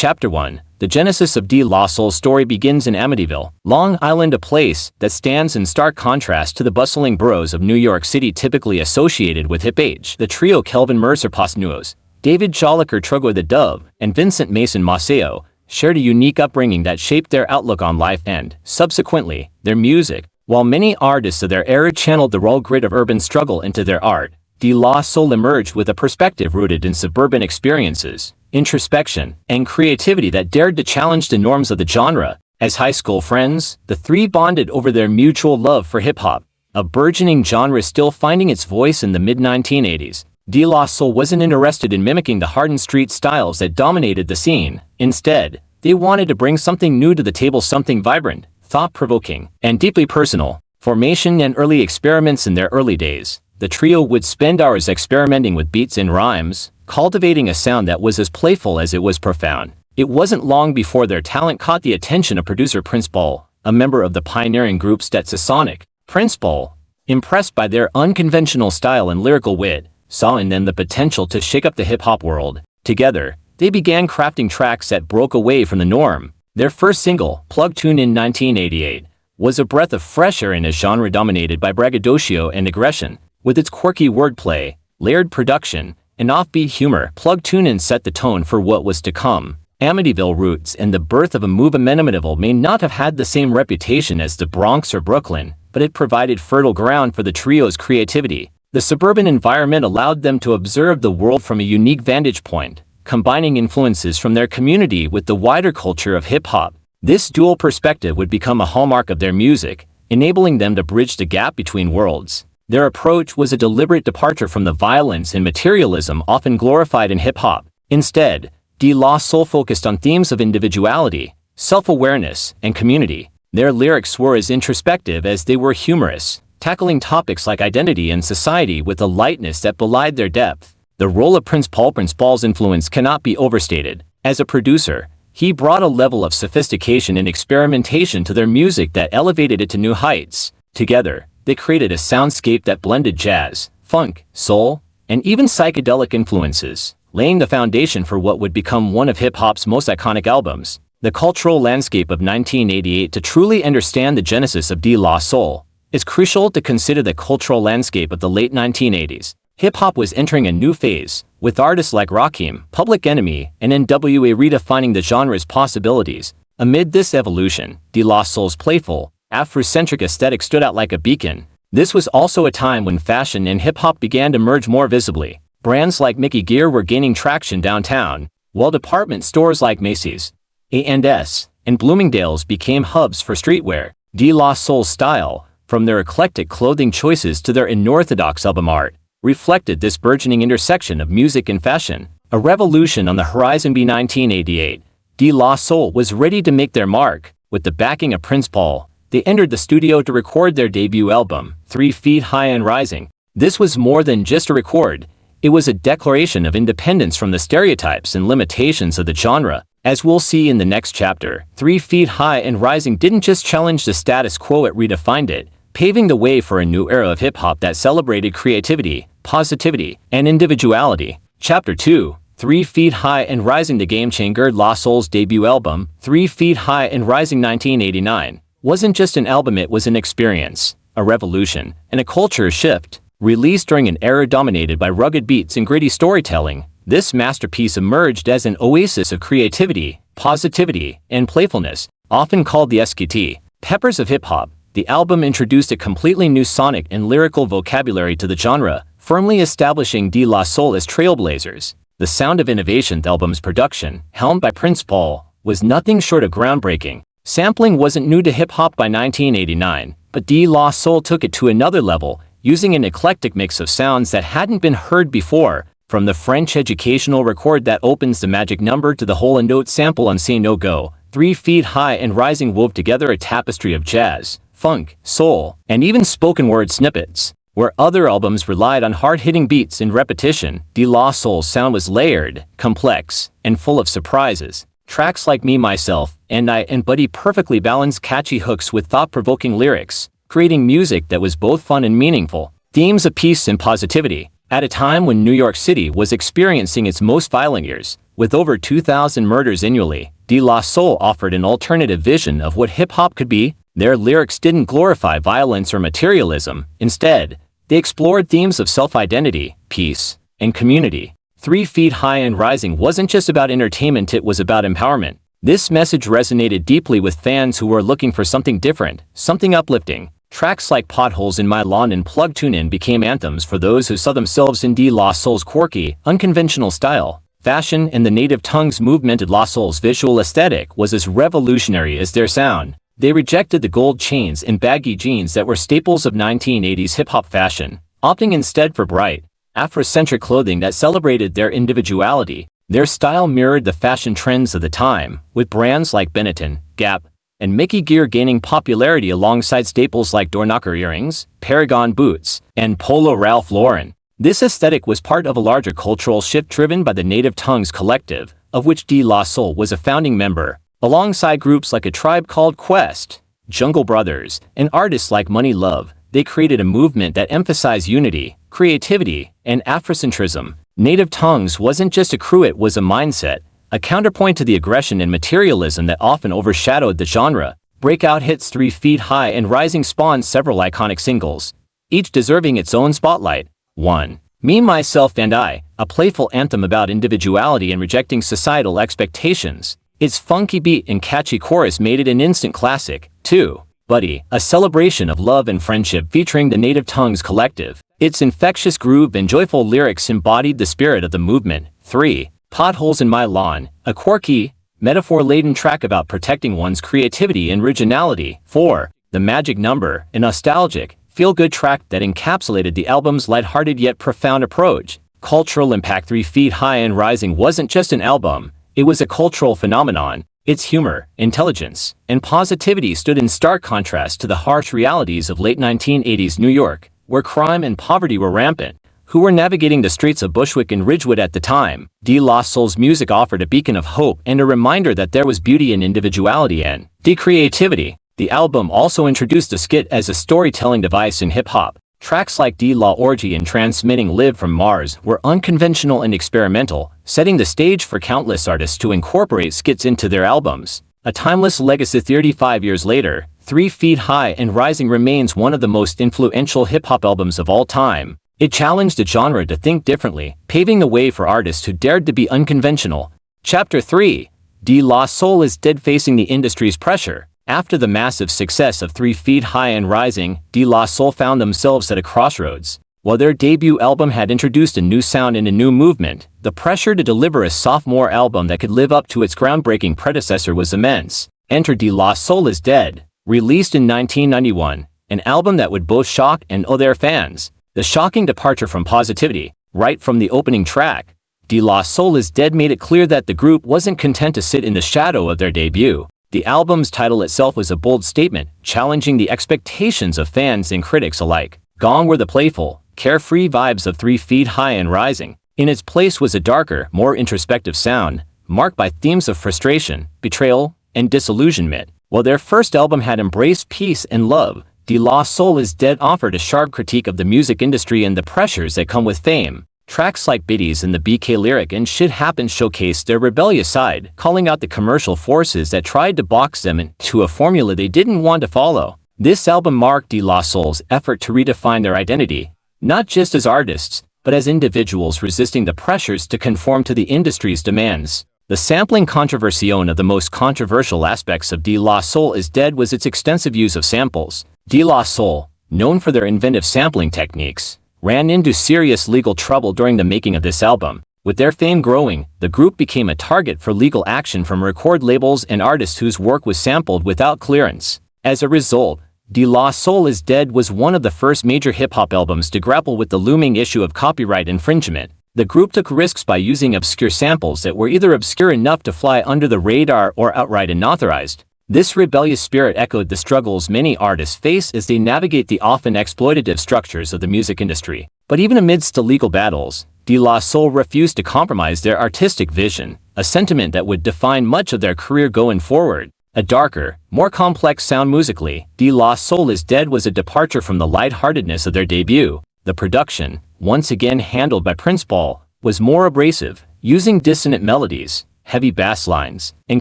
Chapter 1. The genesis of De La Soul's story begins in Amityville, Long Island, a place that stands in stark contrast to the bustling boroughs of New York City typically associated with hip age. The trio Kelvin Mercer Pos Mase, David Jolicoeur Trugoy the Dove, and Vincent Mason Maceo shared a unique upbringing that shaped their outlook on life and, subsequently, their music. While many artists of their era channeled the raw grit of urban struggle into their art, De La Soul emerged with a perspective rooted in suburban experiences, introspection, and creativity that dared to challenge the norms of the genre. As high school friends, the three bonded over their mutual love for hip-hop, a burgeoning genre still finding its voice in the mid-1980s. De La Soul wasn't interested in mimicking the hardened street styles that dominated the scene. Instead, they wanted to bring something new to the table, something vibrant, thought-provoking, and deeply personal. Formation and early experiments. In their early days, the trio would spend hours experimenting with beats and rhymes, cultivating a sound that was as playful as it was profound. It wasn't long before their talent caught the attention of producer Prince Ball, a member of the pioneering group Stetsasonic. Prince Ball, impressed by their unconventional style and lyrical wit, saw in them the potential to shake up the hip-hop world. Together, they began crafting tracks that broke away from the norm. Their first single, Plug Tune in 1988, was a breath of fresh air in a genre dominated by braggadocio and aggression. With its quirky wordplay, layered production, and offbeat humor, Plug Tune in set the tone for what was to come. Amityville roots and the birth of a movement. Amityville may not have had the same reputation as the Bronx or Brooklyn, but it provided fertile ground for the trio's creativity. The suburban environment allowed them to observe the world from a unique vantage point, combining influences from their community with the wider culture of hip-hop. This dual perspective would become a hallmark of their music, enabling them to bridge the gap between worlds. Their approach was a deliberate departure from the violence and materialism often glorified in hip-hop. Instead, De La Soul focused on themes of individuality, self-awareness, and community. Their lyrics were as introspective as they were humorous, tackling topics like identity and society with a lightness that belied their depth. The role of Prince Ball's influence cannot be overstated. As a producer, he brought a level of sophistication and experimentation to their music that elevated it to new heights. Together, they created a soundscape that blended jazz, funk, soul, and even psychedelic influences, laying the foundation for what would become one of hip-hop's most iconic albums. The cultural landscape of 1988. To truly understand the genesis of De La Soul, it's crucial to consider the cultural landscape of the late 1980s. Hip-hop was entering a new phase, with artists like Rakim, Public Enemy, and N.W.A. redefining the genre's possibilities. Amid this evolution, De La Soul's playful, Afrocentric aesthetic stood out like a beacon. This was also a time when fashion and hip-hop began to merge more visibly. Brands like Mickey Gear were gaining traction downtown, while department stores like Macy's, A&S, and Bloomingdale's became hubs for streetwear. De La Soul's style, from their eclectic clothing choices to their unorthodox album art, reflected this burgeoning intersection of music and fashion. A revolution on the horizon. By 1988, De La Soul was ready to make their mark. With the backing of Prince Ball, they entered the studio to record their debut album, 3 Feet High and Rising. This was more than just a record. It was a declaration of independence from the stereotypes and limitations of the genre. As we'll see in the next chapter, 3 Feet High and Rising didn't just challenge the status quo, it redefined it, paving the way for a new era of hip-hop that celebrated creativity, positivity, and individuality. Chapter 2. 3 Feet High and Rising. The game changer. La Soul's debut album, 3 Feet High and Rising 1989, wasn't just an album, it was an experience, a revolution, and a culture shift. Released during an era dominated by rugged beats and gritty storytelling, this masterpiece emerged as an oasis of creativity, positivity, and playfulness. Often called the SKT Peppers of hip-hop, the album introduced a completely new sonic and lyrical vocabulary to the genre, firmly establishing De La Soul as trailblazers. The sound of innovation. The album's production, helmed by Prince Ball, was nothing short of groundbreaking. Sampling wasn't new to hip-hop by 1989, but De La Soul took it to another level, using an eclectic mix of sounds that hadn't been heard before, from the French educational record that opens the magic number to the hole and note sample on Say No Go. 3 Feet High and Rising wove together a tapestry of jazz, funk, soul, and even spoken word snippets. Where other albums relied on hard-hitting beats and repetition, De La Soul's sound was layered, complex, and full of surprises. Tracks like Me, Myself, and I and Buddy perfectly balanced catchy hooks with thought-provoking lyrics, creating music that was both fun and meaningful. Themes of peace and positivity. At a time when New York City was experiencing its most violent years, With over 2,000 murders annually, De La Soul offered an alternative vision of what hip-hop could be. Their lyrics didn't glorify violence or materialism. Instead, they explored themes of self-identity, peace, and community. 3 Feet High and Rising wasn't just about entertainment, it was about empowerment. This message resonated deeply with fans who were looking for something different, something uplifting. Tracks like Potholes in My Lawn and Plug Tune In became anthems for those who saw themselves in De La Soul's quirky, unconventional style. Fashion and the native tongues movement. De La Soul's visual aesthetic was as revolutionary as their sound. They rejected the gold chains and baggy jeans that were staples of 1980s hip-hop fashion, opting instead for bright, Afrocentric clothing that celebrated their individuality. Their style mirrored the fashion trends of the time, with brands like Benetton, Gap, and Mickey gear gaining popularity alongside staples like door-knocker earrings, Paragon boots, and Polo Ralph Lauren. This aesthetic was part of a larger cultural shift driven by the Native Tongues Collective, of which De La Soul was a founding member. Alongside groups like A Tribe Called Quest, Jungle Brothers, and artists like Money Love, they created a movement that emphasized unity, creativity, and Afrocentrism. Native Tongues wasn't just a crew, it was a mindset, a counterpoint to the aggression and materialism that often overshadowed the genre. Breakout hits 3 Feet High and Rising spawned several iconic singles, each deserving its own spotlight. 1. Me, Myself, and I, a playful anthem about individuality and rejecting societal expectations. Its funky beat and catchy chorus made it an instant classic. 2. Buddy, a celebration of love and friendship featuring the Native Tongues Collective. Its infectious groove and joyful lyrics embodied the spirit of the movement. 3. Potholes in My Lawn, a quirky, metaphor-laden track about protecting one's creativity and originality. 4. The Magic Number, a nostalgic, feel-good track that encapsulated the album's lighthearted yet profound approach. Cultural impact. 3 Feet High and Rising wasn't just an album, it was a cultural phenomenon. Its humor, intelligence, and positivity stood in stark contrast to the harsh realities of late 1980s New York, where crime and poverty were rampant. Who were navigating the streets of Bushwick and Ridgewood at the time, De La Soul's music offered a beacon of hope and a reminder that there was beauty in individuality and creativity. The album also introduced a skit as a storytelling device in hip-hop. Tracks like De La Orgy and Transmitting Live from Mars were unconventional and experimental, setting the stage for countless artists to incorporate skits into their albums. A timeless legacy. 35 years later, 3 Feet High and Rising remains one of the most influential hip-hop albums of all time. It challenged the genre to think differently, paving the way for artists who dared to be unconventional. Chapter 3. De La Soul is dead. Facing the industry's pressure. After the massive success of 3 Feet High and Rising, De La Soul found themselves at a crossroads. While their debut album had introduced a new sound and a new movement, the pressure to deliver a sophomore album that could live up to its groundbreaking predecessor was immense. Enter De La Soul is Dead, released in 1991, an album that would both shock and awe their fans. The shocking departure from positivity, right from the opening track. De La Soul is Dead made it clear that the group wasn't content to sit in the shadow of their debut. The album's title itself was a bold statement, challenging the expectations of fans and critics alike. Gone were the playful, carefree vibes of 3 Feet High and Rising. In its place was a darker, more introspective sound, marked by themes of frustration, betrayal, and disillusionment. While their first album had embraced peace and love, De La Soul is Dead offered a sharp critique of the music industry and the pressures that come with fame. Tracks like Biddies and the BK Lyric and Shit Happens showcased their rebellious side, calling out the commercial forces that tried to box them into a formula they didn't want to follow. This album marked De La Soul's effort to redefine their identity, not just as artists, but as individuals resisting the pressures to conform to the industry's demands. The sampling controversy. One of the most controversial aspects of De La Soul is Dead was its extensive use of samples. De La Soul, known for their inventive sampling techniques, ran into serious legal trouble during the making of this album. With their fame growing, the group became a target for legal action from record labels and artists whose work was sampled without clearance. As a result, De La Soul is Dead was one of the first major hip-hop albums to grapple with the looming issue of copyright infringement. The group took risks by using obscure samples that were either obscure enough to fly under the radar or outright unauthorized. This rebellious spirit echoed the struggles many artists face as they navigate the often exploitative structures of the music industry. But even amidst the legal battles, De La Soul refused to compromise their artistic vision, a sentiment that would define much of their career going forward. A darker, more complex sound musically, De La Soul is Dead was a departure from the lightheartedness of their debut. The production, once again handled by Prince Paul, was more abrasive, using dissonant melodies, heavy bass lines, and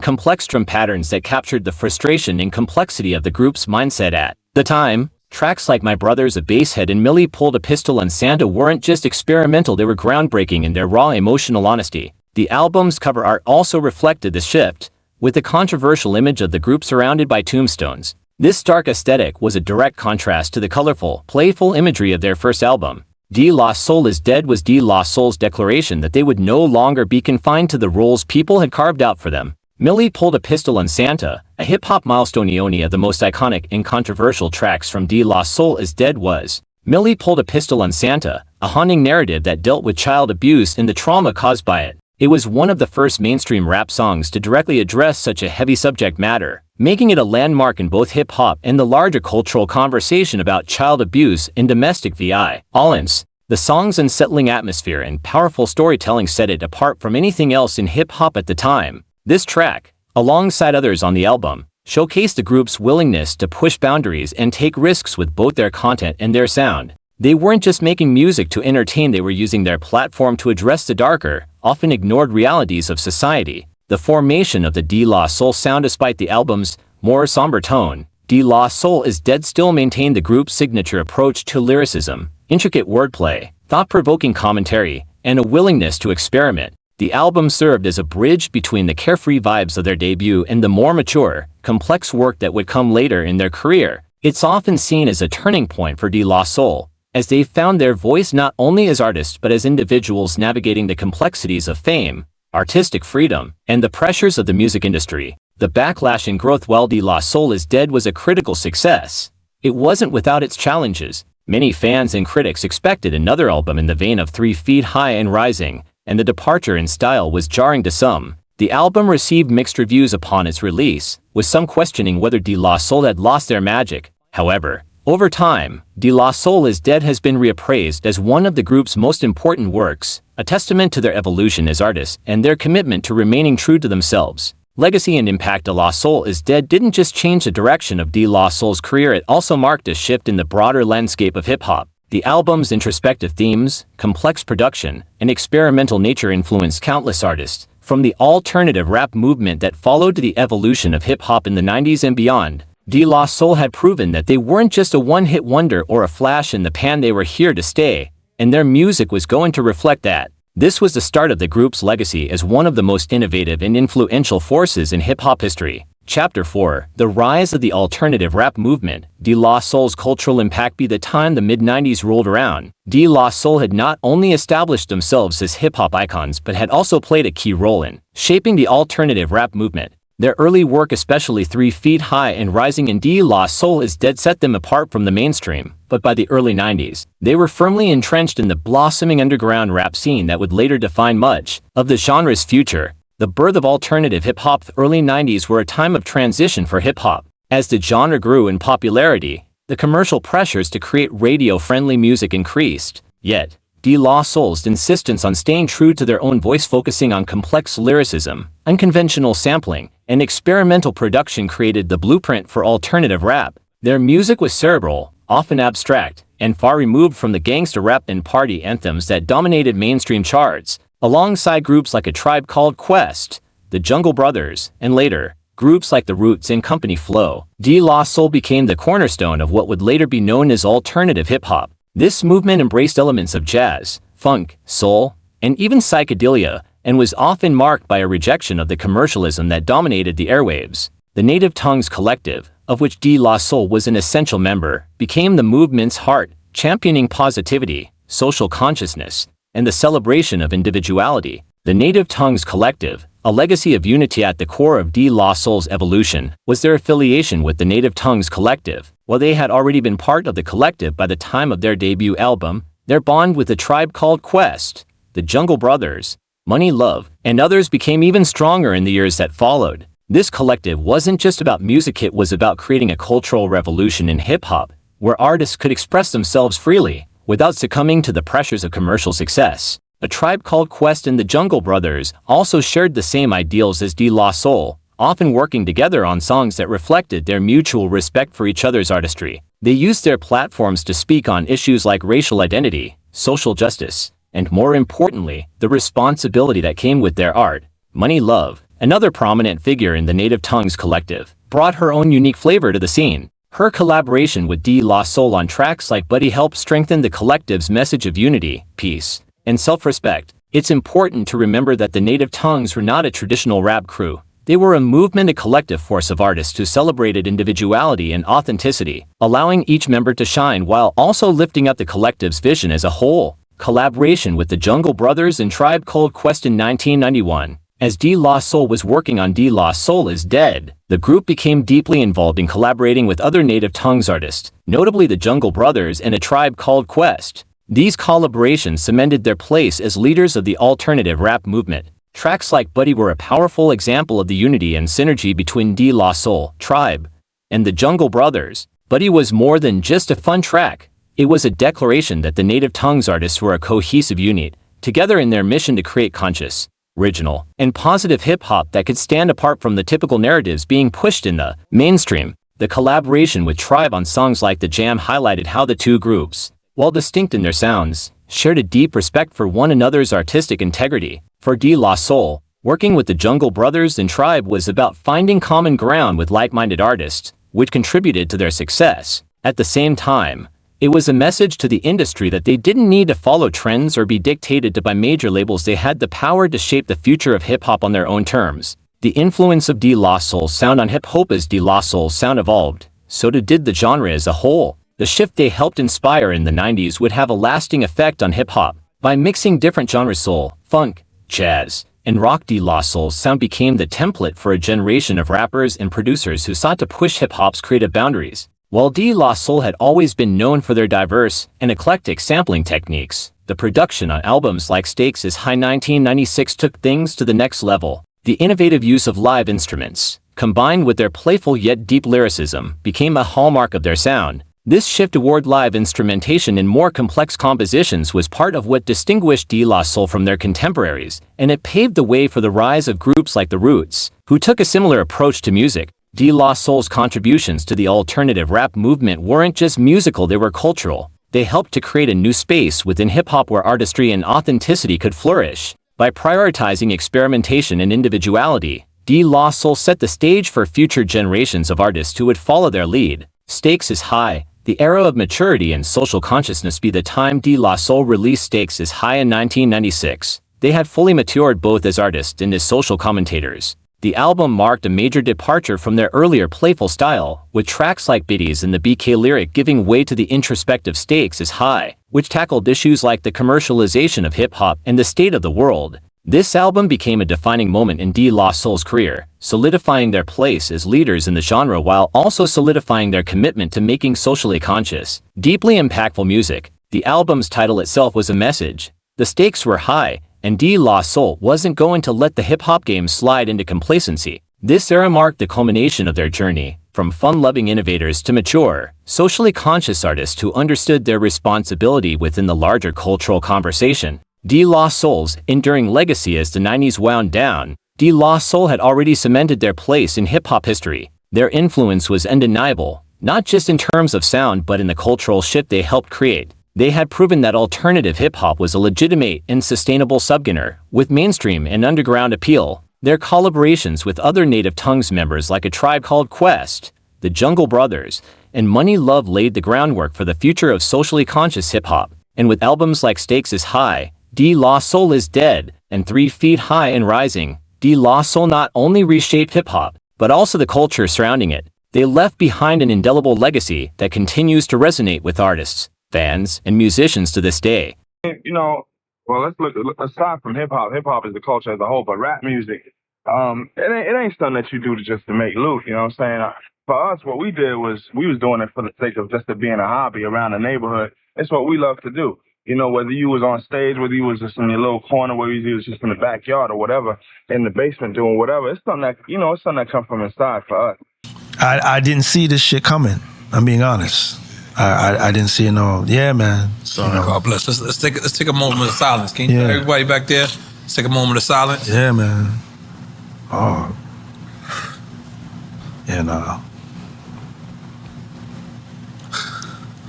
complex drum patterns that captured the frustration and complexity of the group's mindset at the time. Tracks like My Brother's a Basshead and Millie Pulled a Pistol on Santa weren't just experimental, they were groundbreaking in their raw emotional honesty. The album's cover art also reflected the shift, with the controversial image of the group surrounded by tombstones. This dark aesthetic was a direct contrast to the colorful, playful imagery of their first album. De La Soul is Dead was De La Soul's declaration that they would no longer be confined to the roles people had carved out for them. Millie Pulled a Pistol on Santa, a hip-hop milestone. One of the most iconic and controversial tracks from De La Soul is Dead was Millie Pulled a Pistol on Santa, a haunting narrative that dealt with child abuse and the trauma caused by it. It was one of the first mainstream rap songs to directly address such a heavy subject matter, making it a landmark in both hip-hop and the larger cultural conversation about child abuse and domestic violence. The song's unsettling atmosphere and powerful storytelling set it apart from anything else in hip-hop at the time. This track, alongside others on the album, showcased the group's willingness to push boundaries and take risks with both their content and their sound. They weren't just making music to entertain, they were using their platform to address the darker, often ignored realities of society. The formation of the De La Soul sound. Despite the album's more somber tone, De La Soul is Dead still maintained the group's signature approach to lyricism, intricate wordplay, thought-provoking commentary, and a willingness to experiment. The album served as a bridge between the carefree vibes of their debut and the more mature, complex work that would come later in their career. It's often seen as a turning point for De La Soul, as they found their voice not only as artists but as individuals navigating the complexities of fame, artistic freedom, and the pressures of the music industry. The backlash and growth. While De La Soul is Dead was a critical success, it wasn't without its challenges. Many fans and critics expected another album in the vein of 3 Feet High and Rising, and the departure in style was jarring to some. The album received mixed reviews upon its release, with some questioning whether De La Soul had lost their magic. However, over time, De La Soul is Dead has been reappraised as one of the group's most important works, a testament to their evolution as artists and their commitment to remaining true to themselves. Legacy and impact. De La Soul is Dead didn't just change the direction of De La Soul's career, it also marked a shift in the broader landscape of hip-hop. The album's introspective themes, complex production, and experimental nature influenced countless artists, from the alternative rap movement that followed to the evolution of hip-hop in the 90s and beyond. De La Soul had proven that they weren't just a one-hit wonder or a flash in the pan, they were here to stay, and their music was going to reflect that. This was the start of the group's legacy as one of the most innovative and influential forces in hip-hop history. Chapter 4. The Rise of the Alternative Rap Movement. De La Soul's cultural impact. By the time the mid-90s rolled around, De La Soul had not only established themselves as hip-hop icons but had also played a key role in shaping the alternative rap movement. Their early work, especially 3 Feet High and Rising and De La Soul is Dead, set them apart from the mainstream, but by the early 90s, they were firmly entrenched in the blossoming underground rap scene that would later define much of the genre's future. The birth of alternative hip-hop. The early 90s were a time of transition for hip-hop. As the genre grew in popularity, the commercial pressures to create radio-friendly music increased. Yet, De La Soul's insistence on staying true to their own voice, focusing on complex lyricism, unconventional sampling, and experimental production, created the blueprint for alternative rap. Their music was cerebral, often abstract, and far removed from the gangster rap and party anthems that dominated mainstream charts. Alongside groups like A Tribe Called Quest, the Jungle Brothers, and later, groups like The Roots and Company Flow, De La Soul became the cornerstone of what would later be known as alternative hip-hop. This movement embraced elements of jazz, funk, soul, and even psychedelia, and was often marked by a rejection of the commercialism that dominated the airwaves. The Native Tongues Collective, of which De La Soul was an essential member, became the movement's heart, championing positivity, social consciousness, and the celebration of individuality. The Native Tongues Collective, a legacy of unity at the core of De La Soul's evolution, was their affiliation with the Native Tongues Collective. While they had already been part of the collective by the time of their debut album, their bond with A Tribe Called Quest, the Jungle Brothers, Money Love, and others became even stronger in the years that followed. This collective wasn't just about music, it was about creating a cultural revolution in hip-hop, where artists could express themselves freely, without succumbing to the pressures of commercial success. A Tribe Called Quest and the Jungle Brothers also shared the same ideals as De La Soul, often working together on songs that reflected their mutual respect for each other's artistry. They used their platforms to speak on issues like racial identity, social justice, and more importantly, the responsibility that came with their art. Money Love, another prominent figure in the Native Tongues collective, brought her own unique flavor to the scene. Her collaboration with De La Soul on tracks like Buddy helped strengthen the collective's message of unity, peace, and self-respect. It's important to remember that the Native Tongues were not a traditional rap crew. They were a movement, a collective force of artists who celebrated individuality and authenticity, allowing each member to shine while also lifting up the collective's vision as a whole. Collaboration with the Jungle Brothers and Tribe Called Quest in 1991. As De La Soul was working on De La Soul is Dead, the group became deeply involved in collaborating with other Native Tongues artists, notably the Jungle Brothers and A Tribe Called Quest. These collaborations cemented their place as leaders of the alternative rap movement. Tracks like Buddy were a powerful example of the unity and synergy between De La Soul, Tribe, and the Jungle Brothers. Buddy was more than just a fun track. It was a declaration that the Native Tongues artists were a cohesive unit, together in their mission to create conscious, original, and positive hip-hop that could stand apart from the typical narratives being pushed in the mainstream. The collaboration with Tribe on songs like The Jam highlighted how the two groups, while distinct in their sounds, shared a deep respect for one another's artistic integrity. For De La Soul, working with the Jungle Brothers and Tribe was about finding common ground with like-minded artists, which contributed to their success. At the same time, it was a message to the industry that they didn't need to follow trends or be dictated to by major labels. They had the power to shape the future of hip-hop on their own terms. The influence of De La Soul's sound on hip-hop. As De La Soul's sound evolved, so did the genre as a whole. The shift they helped inspire in the 90s would have a lasting effect on hip-hop. By mixing different genres, soul, funk, jazz, and rock, De La Soul's sound became the template for a generation of rappers and producers who sought to push hip-hop's creative boundaries. While De La Soul had always been known for their diverse and eclectic sampling techniques, the production on albums like Stakes is High 1996 took things to the next level. The innovative use of live instruments, combined with their playful yet deep lyricism, became a hallmark of their sound. This shift toward live instrumentation and more complex compositions was part of what distinguished De La Soul from their contemporaries, and it paved the way for the rise of groups like The Roots, who took a similar approach to music. De La Soul's contributions to the alternative rap movement weren't just musical, they were cultural. They helped to create a new space within hip-hop where artistry and authenticity could flourish. By prioritizing experimentation and individuality, De La Soul set the stage for future generations of artists who would follow their lead. Stakes is High, the era of maturity and social consciousness. By the time De La Soul released Stakes is High in 1996, they had fully matured both as artists and as social commentators. The album marked a major departure from their earlier playful style, with tracks like Biddies and the BK lyric giving way to the introspective Stakes is High, which tackled issues like the commercialization of hip-hop and the state of the world. This album became a defining moment in De La Soul's career, solidifying their place as leaders in the genre while also solidifying their commitment to making socially conscious, deeply impactful music. The album's title itself was a message. The stakes were high, and De La Soul wasn't going to let the hip-hop game slide into complacency. This era marked the culmination of their journey, from fun-loving innovators to mature, socially conscious artists who understood their responsibility within the larger cultural conversation. De La Soul's enduring legacy. As the 90s wound down, De La Soul had already cemented their place in hip-hop history. Their influence was undeniable, not just in terms of sound but in the cultural shift they helped create. They had proven that alternative hip-hop was a legitimate and sustainable subgenre, with mainstream and underground appeal. Their collaborations with other Native Tongues members like A Tribe Called Quest, the Jungle Brothers, and Money Love laid the groundwork for the future of socially conscious hip-hop. And with albums like Stakes is High, De La Soul is Dead, and 3 Feet High and Rising, De La Soul not only reshaped hip-hop, but also the culture surrounding it. They left behind an indelible legacy that continues to resonate with artists, fans, and musicians to this day. You know, well, let's look aside from hip hop. Hip hop is the culture as a whole, but rap music, it ain't something that you do just to make loot. You know what I'm saying? For us, what we did was we was doing it for the sake of just it being a hobby around the neighborhood. It's what we love to do. You know, whether you was on stage, whether you was just in your little corner, whether you was just in the backyard or whatever, in the basement doing whatever. It's something that it's something that comes from inside for us. I didn't see this shit coming. I'm being honest. I didn't see it. No, yeah, man. Sorry, God bless. Let's take a moment of silence. Can you everybody back there? Let's take a moment of silence. Yeah, man. Oh, yeah, no.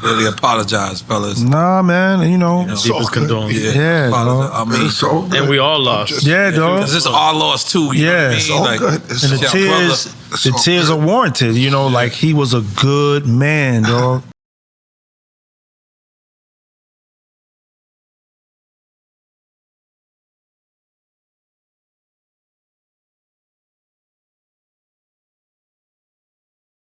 Really apologize, fellas. Nah, man. You know. People's condolences. Yeah, apologize. dog. I mean, It's all good. And we all lost. Yeah, dog. because this is our loss too. You know what I mean? It's all Like, good. It's And all the good. tears, It's the all tears good. are warranted. You know, like he was a good man, dog.